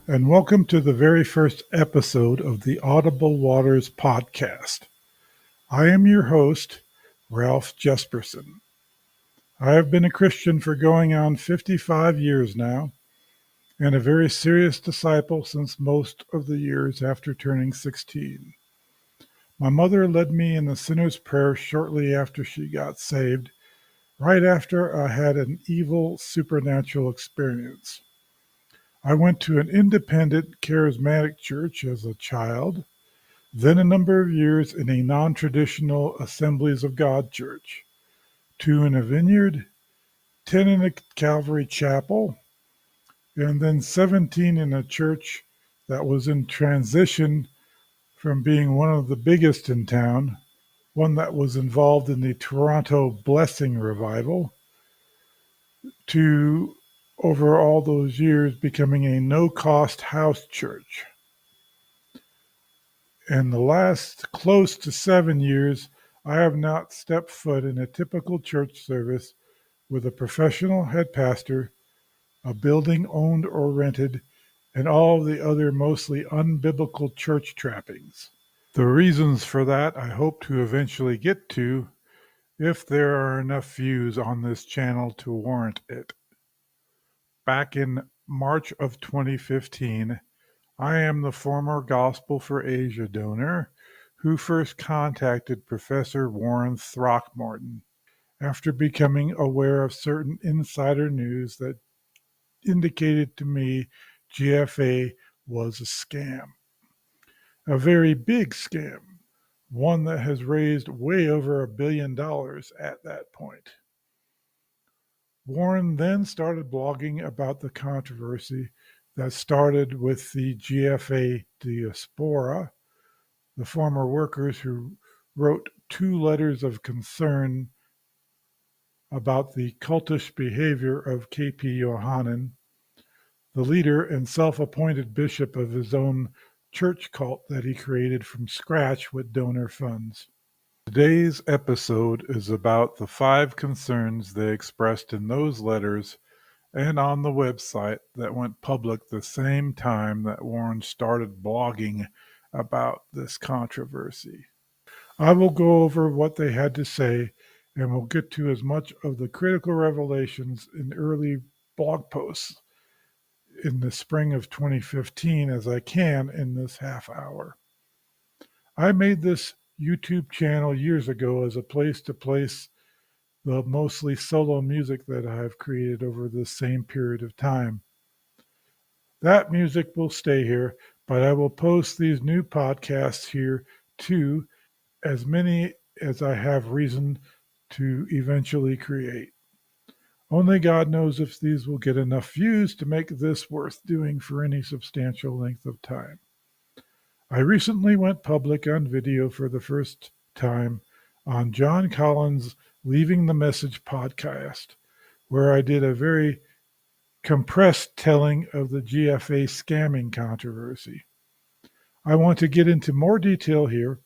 and welcome to the very first episode of the Audible Waters podcast. I am your host, Ralph Jesperson. I have been a Christian for going on 55 years now, and a very serious disciple since most of the years after turning 16. My mother led me in the sinner's prayer shortly after she got saved, right after I had an evil supernatural experience. I went to an independent charismatic church as a child, then a number of years in a non-traditional Assemblies of God church, 2 in a vineyard, 10 in a Calvary chapel, and then 17 in a church that was in transition from being one of the biggest in town, one that was involved in the Toronto Blessing Revival, to over all those years becoming a no-cost house church. In the last close to 7 years, I have not stepped foot in a typical church service with a professional head pastor, a building owned or rented, and all the other mostly unbiblical church trappings. The reasons for that I hope to eventually get to if there are enough views on this channel to warrant it. Back in March of 2015, I am the former Gospel for Asia donor who first contacted Professor Warren Throckmorton after becoming aware of certain insider news that indicated to me GFA was a scam, a very big scam, one that has raised way over $1 billion at that point. Warren then started blogging about the controversy that started with the GFA diaspora, the former workers who wrote 2 letters of concern about the cultish behavior of K.P. Yohanan, the leader and self-appointed bishop of his own church cult that he created from scratch with donor funds. Today's episode is about the 5 concerns they expressed in those letters and on the website that went public the same time that Warren started blogging about this controversy. I will go over what they had to say, and we'll get to as much of the critical revelations in early blog posts in the spring of 2015 as I can in this half hour. I made this YouTube channel years ago as a place to place the mostly solo music that I have created over this same period of time. That music will stay here, but I will post these new podcasts here too, as many as I have reason to eventually create. Only God knows if these will get enough views to make this worth doing for any substantial length of time. I recently went public on video for the first time on John Collins' Leaving the Message podcast, where I did a very compressed telling of the GFA scamming controversy. I want to get into more detail here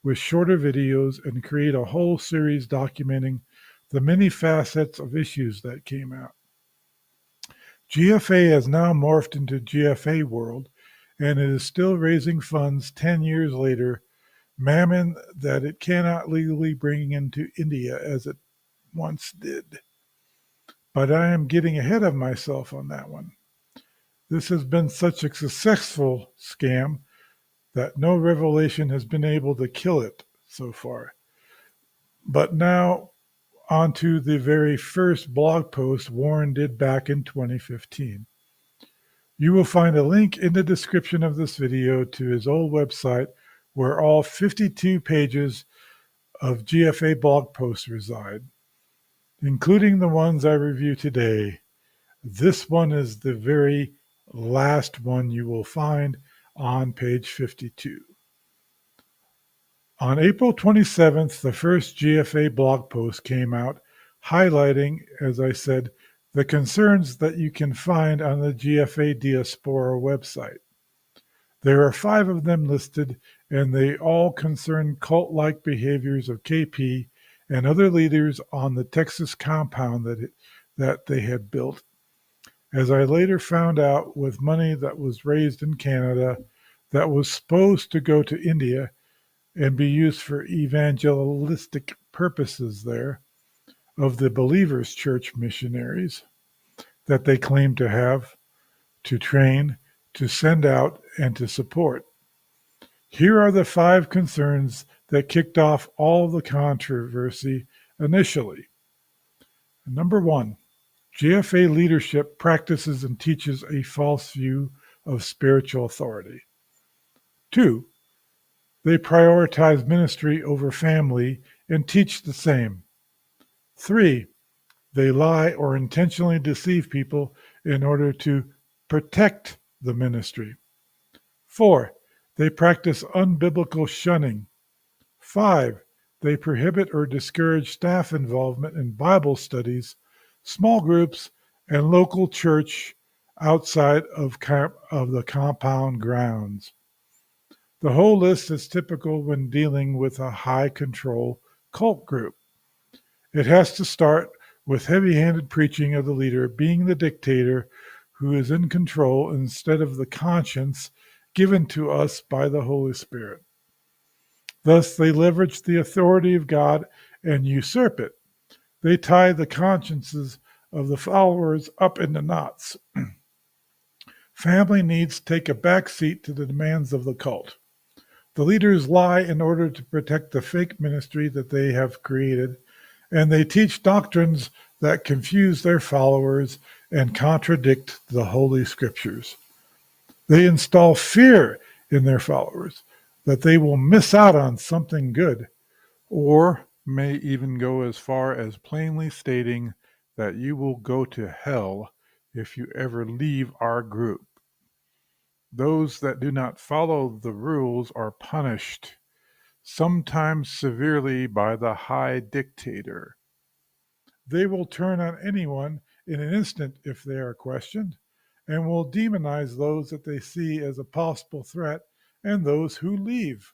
with shorter videos and create a whole series documenting the many facets of issues that came out. GFA has now morphed into GFA World, and it is still raising funds 10 years later, mammon that it cannot legally bring into India as it once did. But I am getting ahead of myself on that one. This has been such a successful scam that no revelation has been able to kill it so far. But now on to the very first blog post Warren did back in 2015. You will find a link in the description of this video to his old website where all 52 pages of GFA blog posts reside, including the ones I review today. This one is the very last one you will find on page 52. On April 27th, the first GFA blog post came out highlighting, as I said, the concerns that you can find on the GFA Diaspora website. There are 5 of them listed, and they all concern cult-like behaviors of KP and other leaders on the Texas compound that they had built, as I later found out, with money that was raised in Canada that was supposed to go to India and be used for evangelistic purposes there of the Believers Church missionaries that they claimed to have, to train, to send out, and to support. Here are the 5 concerns that kicked off all the controversy initially. Number 1, GFA leadership practices and teaches a false view of spiritual authority. 2, they prioritize ministry over family and teach the same. 3, they lie or intentionally deceive people in order to protect the ministry. 4, they practice unbiblical shunning. 5, they prohibit or discourage staff involvement in Bible studies, small groups, and local church outside of the compound grounds. The whole list is typical when dealing with a high control cult group. It has to start with heavy-handed preaching of the leader being the dictator who is in control instead of the conscience given to us by the Holy Spirit. Thus, they leverage the authority of God and usurp it. They tie the consciences of the followers up into knots. Family needs take a back seat to the demands of the cult. The leaders lie in order to protect the fake ministry that they have created, and they teach doctrines that confuse their followers and contradict the Holy Scriptures. They install fear in their followers that they will miss out on something good, or may even go as far as plainly stating that you will go to hell if you ever leave our group. Those that do not follow the rules are punished, sometimes severely, by the high dictator. They will turn on anyone in an instant if they are questioned, and will demonize those that they see as a possible threat and those who leave.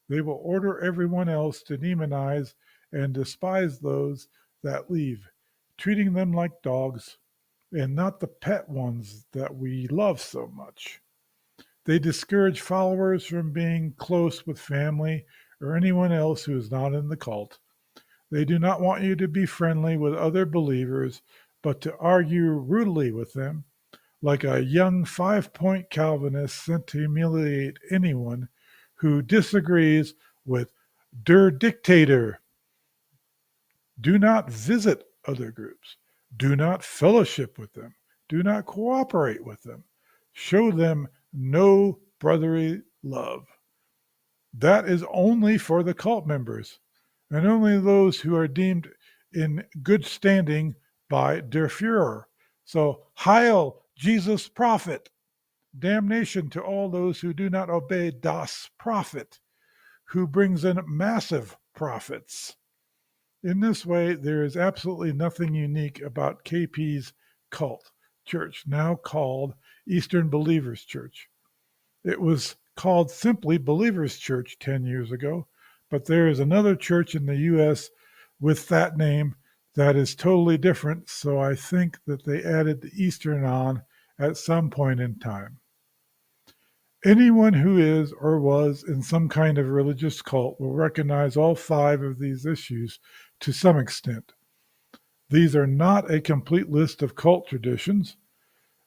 They will order everyone else to demonize and despise those that leave, treating them like dogs and not the pet ones that we love so much. They discourage followers from being close with family or anyone else who is not in the cult. They do not want you to be friendly with other believers, but to argue rudely with them, like a young 5-point Calvinist sent to humiliate anyone who disagrees with der Dictator. Do not visit other groups. Do not fellowship with them. Do not cooperate with them. Show them no brotherly love. That is only for the cult members, and only those who are deemed in good standing by der Führer. So, Heil Jesus Prophet! Damnation to all those who do not obey das Prophet, who brings in massive profits. In this way, there is absolutely nothing unique about KP's cult church, now called Eastern Believers Church. It was called simply Believers Church 10 years ago, but there is another church in the U.S. with that name that is totally different, so I think that they added the Eastern on at some point in time. Anyone who is or was in some kind of religious cult will recognize all 5 of these issues to some extent. These are not a complete list of cult traditions,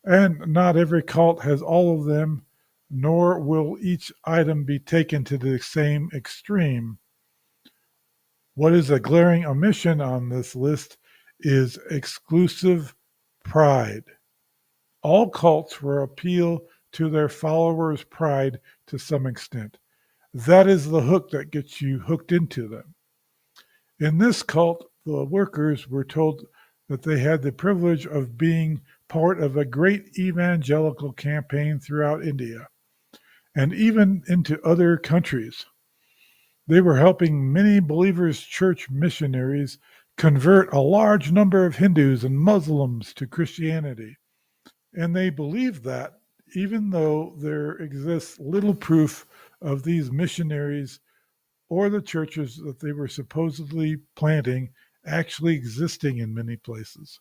and not every cult has all of them, nor will each item be taken to the same extreme. What is a glaring omission on this list is exclusive pride. All cults will appeal to their followers' pride to some extent. That is the hook that gets you hooked into them. In this cult, the workers were told that they had the privilege of being part of a great evangelical campaign throughout India and even into other countries. They were helping many Believers Church missionaries convert a large number of Hindus and Muslims to Christianity. And they believed that, even though there exists little proof of these missionaries or the churches that they were supposedly planting actually existing in many places.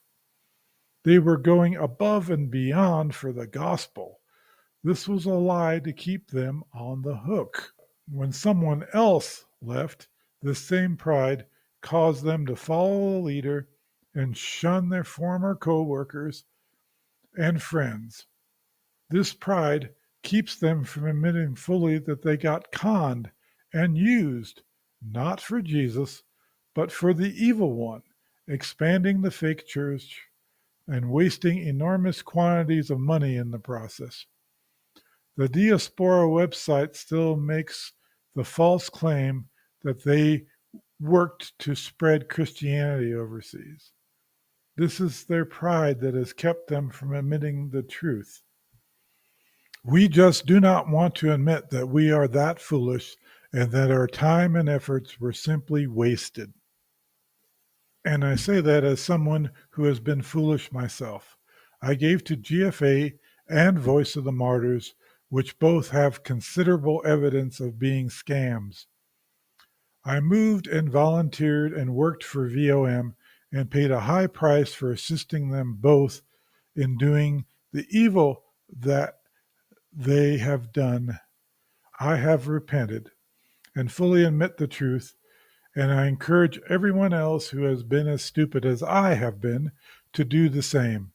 They were going above and beyond for the gospel. This was a lie to keep them on the hook. When someone else left, this same pride caused them to follow the leader and shun their former co workers and friends. This pride keeps them from admitting fully that they got conned and used, not for Jesus, but for the evil one, expanding the fake church and wasting enormous quantities of money in the process. The Diaspora website still makes the false claim that they worked to spread Christianity overseas. This is their pride that has kept them from admitting the truth. We just do not want to admit that we are that foolish and that our time and efforts were simply wasted. And I say that as someone who has been foolish myself. I gave to GFA and Voice of the Martyrs, which both have considerable evidence of being scams. I moved and volunteered and worked for VOM and paid a high price for assisting them both in doing the evil that they have done. I have repented and fully admit the truth, and I encourage everyone else who has been as stupid as I have been to do the same.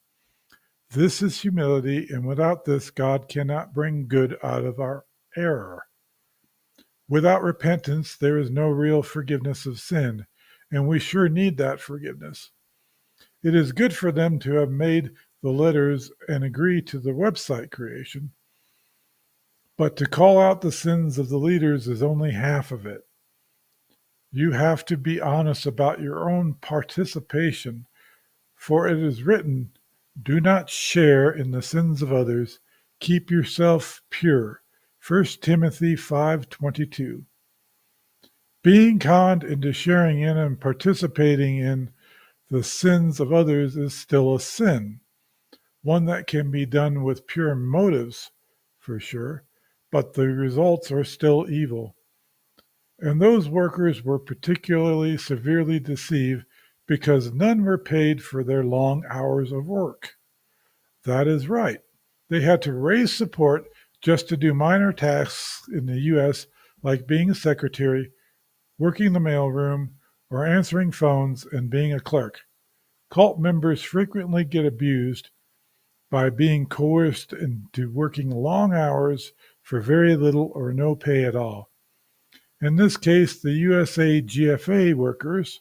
This is humility, and without this, God cannot bring good out of our error. Without repentance, there is no real forgiveness of sin, and we sure need that forgiveness. It is good for them to have made the letters and agree to the website creation, but to call out the sins of the leaders is only half of it. You have to be honest about your own participation, for it is written, "Do not share in the sins of others. Keep yourself pure." 1 Timothy 5:22. Being conned into sharing in and participating in the sins of others is still a sin, one that can be done with pure motives, for sure, but the results are still evil. And those workers were particularly severely deceived because none were paid for their long hours of work. That is right. They had to raise support just to do minor tasks in the U.S., like being a secretary, working the mailroom, or answering phones and being a clerk. Cult members frequently get abused by being coerced into working long hours for very little or no pay at all. In this case, the USA GFA workers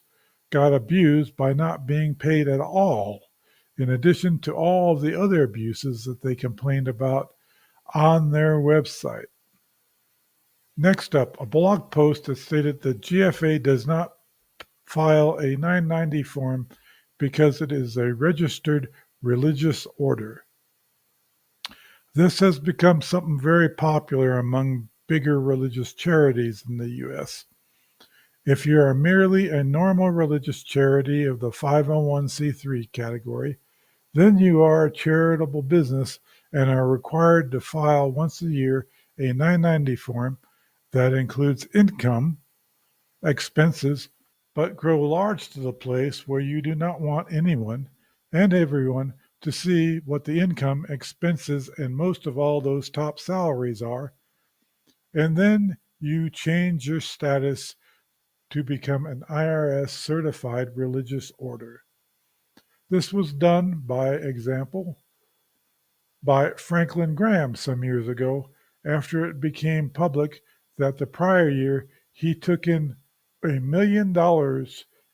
got abused by not being paid at all, in addition to all of the other abuses that they complained about on their website. Next up, a blog post that stated that GFA does not file a 990 form because it is a registered religious order. This has become something very popular among bigger religious charities in the U.S. If you are merely a normal religious charity of the 501c3 category, then you are a charitable business and are required to file once a year a 990 form that includes income, expenses, but grow large to the place where you do not want anyone and everyone to see what the income, expenses, and most of all those top salaries are, and then you change your status to become an IRS certified religious order. This was done, by example, by Franklin Graham some years ago after it became public that the prior year he took in $1 million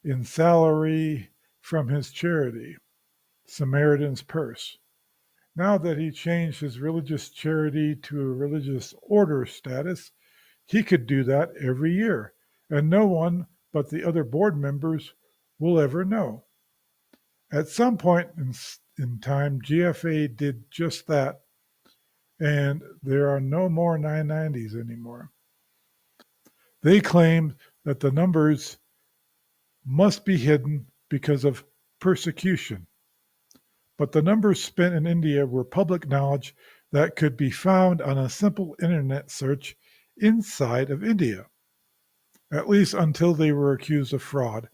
in salary from his charity, Samaritan's Purse. Now that he changed his religious charity to a religious order status, he could do that every year, and no one but the other board members will ever know. At some point in time, GFA did just that, and there are no more 990s anymore. They claimed that the numbers must be hidden because of persecution. But the numbers spent in India were public knowledge that could be found on a simple internet search inside of India, at least until they were accused of fraud.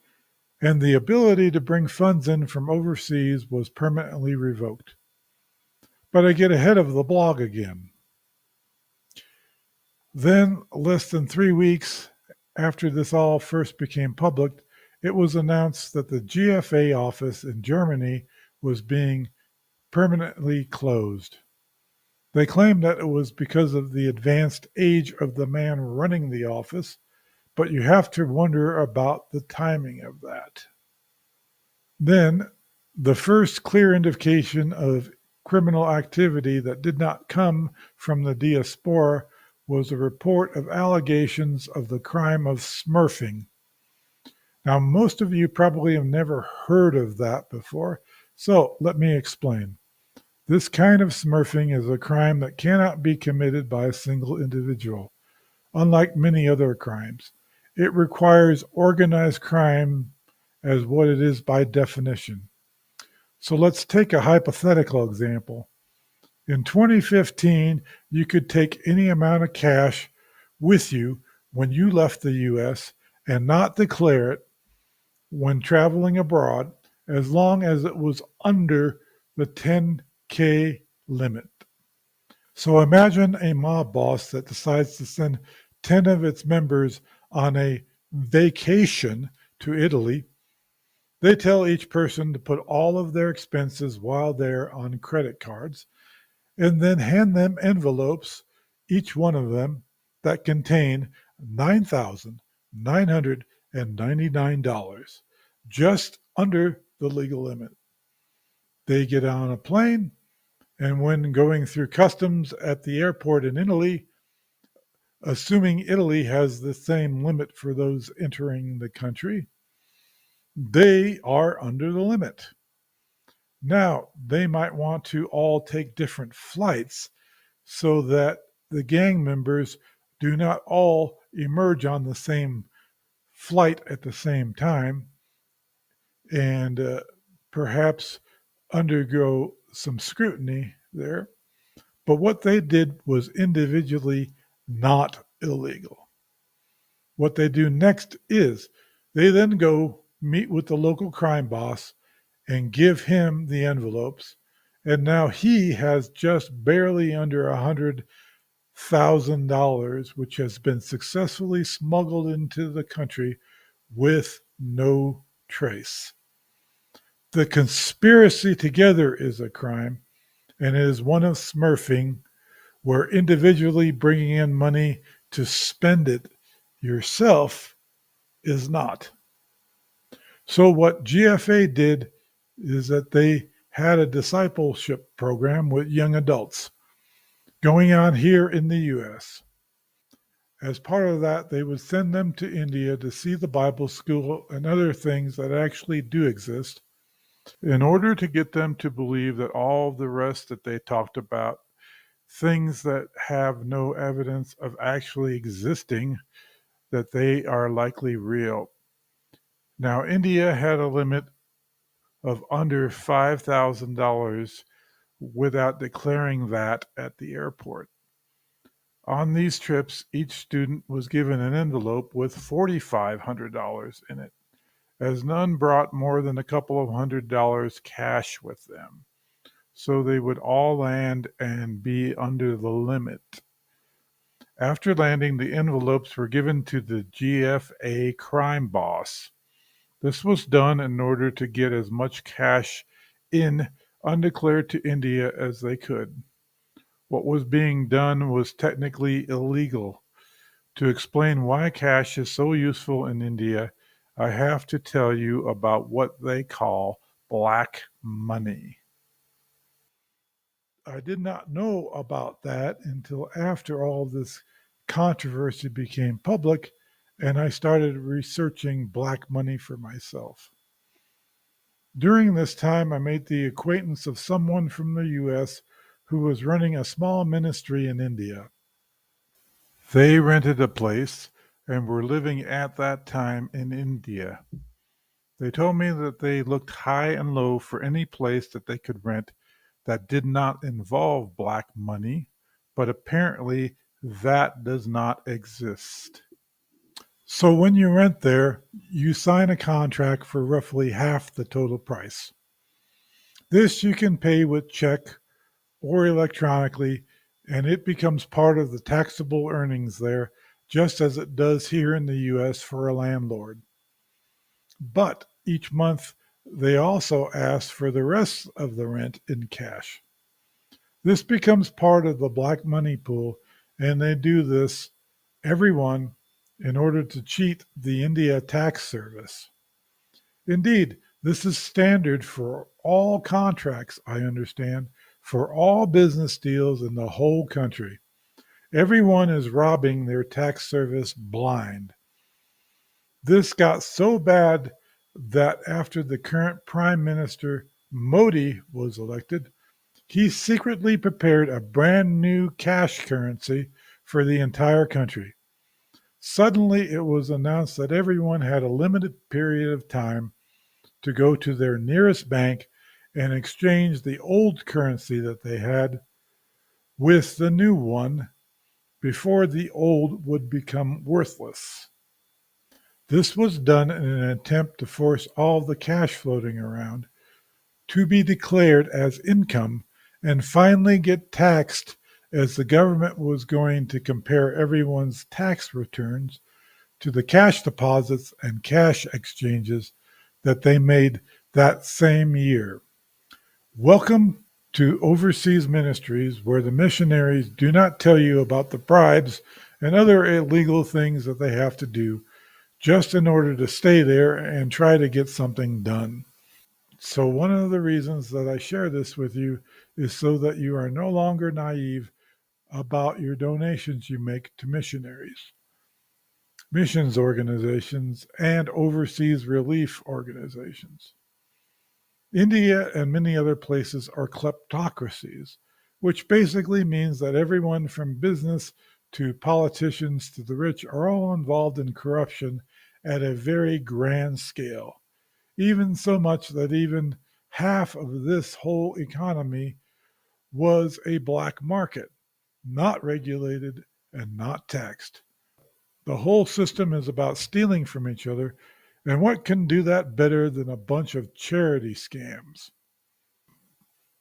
and the ability to bring funds in from overseas was permanently revoked. But I get ahead of the blog again. Then, less than 3 weeks after this all first became public, it was announced that the GFA office in Germany was being permanently closed. They claimed that it was because of the advanced age of the man running the office, but you have to wonder about the timing of that. Then, the first clear indication of criminal activity that did not come from the diaspora was a report of allegations of the crime of smurfing. Now, most of you probably have never heard of that before, so let me explain. This kind of smurfing is a crime that cannot be committed by a single individual, unlike many other crimes. It requires organized crime as what it is by definition. So let's take a hypothetical example. In 2015, you could take any amount of cash with you when you left the US and not declare it when traveling abroad as long as it was under the 10K limit. So imagine a mob boss that decides to send 10 of its members on a vacation to Italy. They tell each person to put all of their expenses while they're on credit cards and then hand them envelopes, each one of them, that contain $9,999, just under the legal limit. They get on a plane, and when going through customs at the airport in Italy, assuming Italy has the same limit for those entering the country, they are under the limit. Now, they might want to all take different flights so that the gang members do not all emerge on the same flight at the same time and perhaps undergo some scrutiny there. But what they did was individually not illegal. What they do next is they then go meet with the local crime boss and give him the envelopes. And now he has just barely under $100,000, which has been successfully smuggled into the country with no trace. The conspiracy together is a crime, and it is one of smurfing, where individually bringing in money to spend it yourself is not. So, what GFA did is that they had a discipleship program with young adults going on here in the US. As part of that, they would send them to India to see the Bible school and other things that actually do exist in order to get them to believe that all the rest that they talked about, things that have no evidence of actually existing, that they are likely real. Now, India had a limit of under $5,000 without declaring that at the airport. On these trips, each student was given an envelope with $4,500 in it, as none brought more than a couple of $100 cash with them. So they would all land and be under the limit. After landing, the envelopes were given to the GFA crime boss. This was done in order to get as much cash in undeclared to India as they could. What was being done was technically illegal. To explain why cash is so useful in India, I have to tell you about what they call black money. I did not know about that until after all this controversy became public and I started researching black money for myself. During this time, I made the acquaintance of someone from the US who was running a small ministry in India. They rented a place and were living at that time in India. They told me that they looked high and low for any place that they could rent that did not involve black money, but apparently that does not exist. So when you rent there, you sign a contract for roughly half the total price. This you can pay with check or electronically, and it becomes part of the taxable earnings there, just as it does here in the US for a landlord. But each month, they also ask for the rest of the rent in cash. This becomes part of the black money pool, and they do this, everyone, in order to cheat the India tax service. Indeed, this is standard for all contracts, I understand, for all business deals in the whole country. Everyone is robbing their tax service blind. This got so bad that after the current Prime Minister Modi was elected, he secretly prepared a brand new cash currency for the entire country. Suddenly, it was announced that everyone had a limited period of time to go to their nearest bank and exchange the old currency that they had with the new one before the old would become worthless. This was done in an attempt to force all the cash floating around to be declared as income and finally get taxed, as the government was going to compare everyone's tax returns to the cash deposits and cash exchanges that they made that same year. Welcome to Overseas Ministries, where the missionaries do not tell you about the bribes and other illegal things that they have to do just in order to stay there and try to get something done. So, one of the reasons that I share this with you is so that you are no longer naive about your donations you make to missionaries, missions organizations, and overseas relief organizations. India and many other places are kleptocracies, which basically means that everyone from business to politicians to the rich are all involved in corruption at a very grand scale, even so much that even half of this whole economy was a black market, not regulated and not taxed. The whole system is about stealing from each other, and what can do that better than a bunch of charity scams?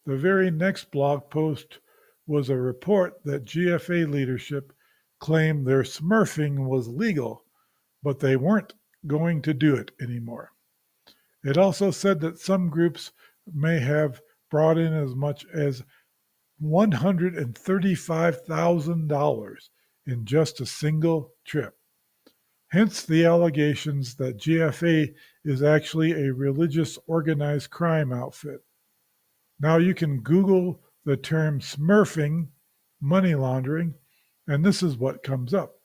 The very next blog post was a report that GFA leadership claimed their smurfing was legal, but they weren't going to do it anymore. It also said that some groups may have brought in as much as $135,000 in just a single trip. Hence the allegations that GFA is actually a religious organized crime outfit. Now you can Google the term smurfing, money laundering, and this is what comes up.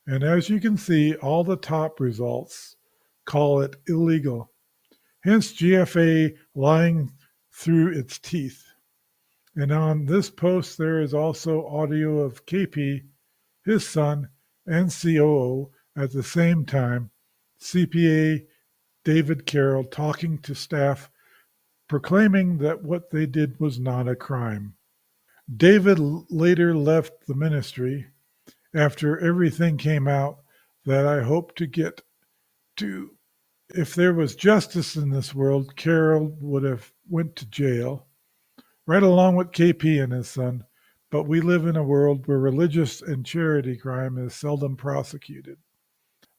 And as you can see, all the top results call it illegal. Hence GFA lying through its teeth. And on this post, there is also audio of KP, his son, and COO at the same time, CPA David Carroll talking to staff, proclaiming that what they did was not a crime. David later left the ministry after everything came out that I hope to get to. If there was justice in this world, Carroll would have went to jail, right along with KP and his son, but we live in a world where religious and charity crime is seldom prosecuted.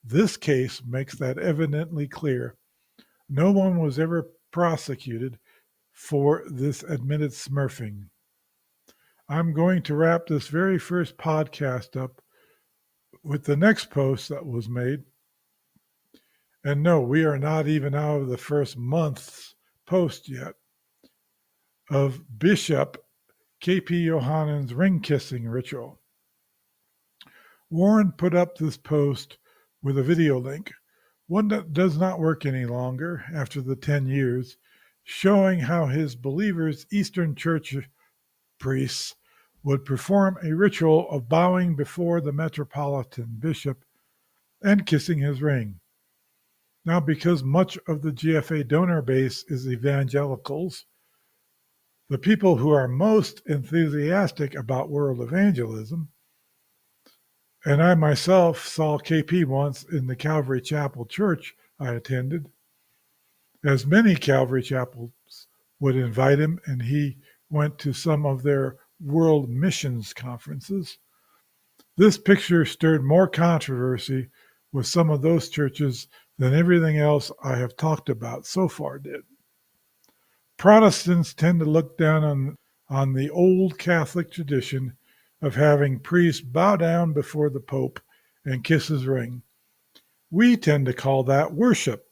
This case makes that evidently clear. No one was ever prosecuted for this admitted smurfing. I'm going to wrap this very first podcast up with the next post that was made. And no, we are not even out of the first month's post yet of Bishop K.P. Yohanan's ring kissing ritual. Warren put up this post with a video link, one that does not work any longer after the 10 years, showing how his believers' Eastern Church priests would perform a ritual of bowing before the metropolitan bishop and kissing his ring. Now, because much of the GFA donor base is evangelicals, the people who are most enthusiastic about world evangelism, And I myself saw KP once in the Calvary Chapel church I attended, as many Calvary Chapels would invite him, and he went to some of their world missions conferences. This picture stirred more controversy with some of those churches than everything else I have talked about so far did. Protestants tend to look down on the old Catholic tradition of having priests bow down before the Pope and kiss his ring. We tend to call that worship,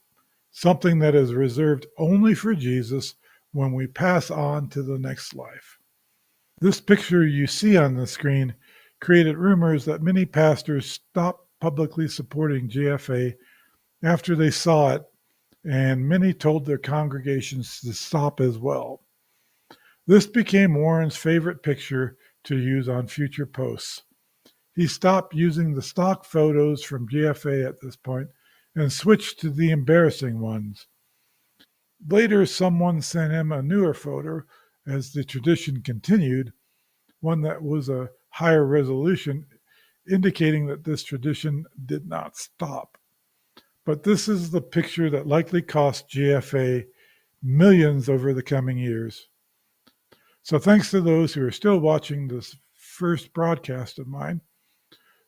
something that is reserved only for Jesus when we pass on to the next life. This picture you see on the screen created rumors that many pastors stopped publicly supporting GFA after they saw it, and many told their congregations to stop as well. This became Warren's favorite picture to use on future posts. He stopped using the stock photos from GFA at this point and switched to the embarrassing ones. Later, someone sent him a newer photo as the tradition continued, one that was a higher resolution, indicating that this tradition did not stop. But this is the picture that likely cost GFA millions over the coming years. So thanks to those who are still watching this first broadcast of mine.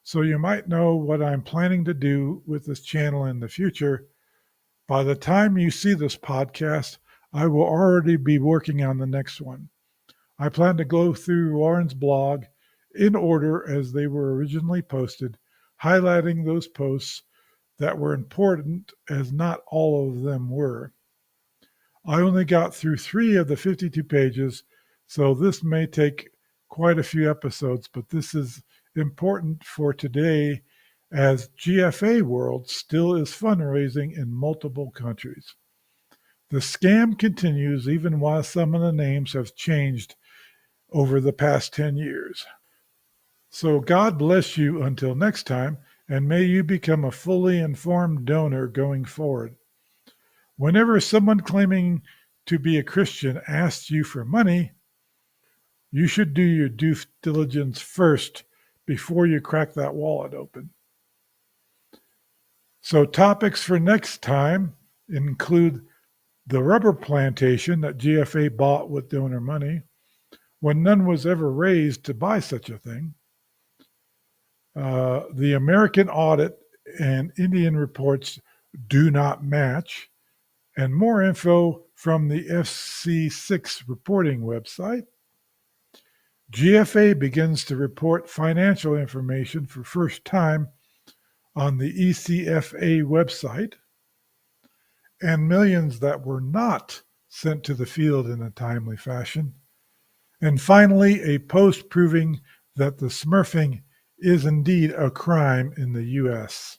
So you might know what I'm planning to do with this channel in the future. By the time you see this podcast, I will already be working on the next one. I plan to go through Warren's blog in order as they were originally posted, highlighting those posts that were important, as not all of them were. I only got through 3 of the 52 pages, so this may take quite a few episodes, but this is important for today as GFA World still is fundraising in multiple countries. The scam continues even while some of the names have changed over the past 10 years. So God bless you until next time, and may you become a fully informed donor going forward. Whenever someone claiming to be a Christian asks you for money, you should do your due diligence first before you crack that wallet open. So topics for next time include the rubber plantation that GFA bought with donor money, when none was ever raised to buy such a thing, the American audit and Indian reports do not match, and more info from the FC6 reporting website. GFA begins to report financial information for first time on the ECFA website, and millions that were not sent to the field in a timely fashion. And finally, a post proving that the smurfing is indeed a crime in the U.S.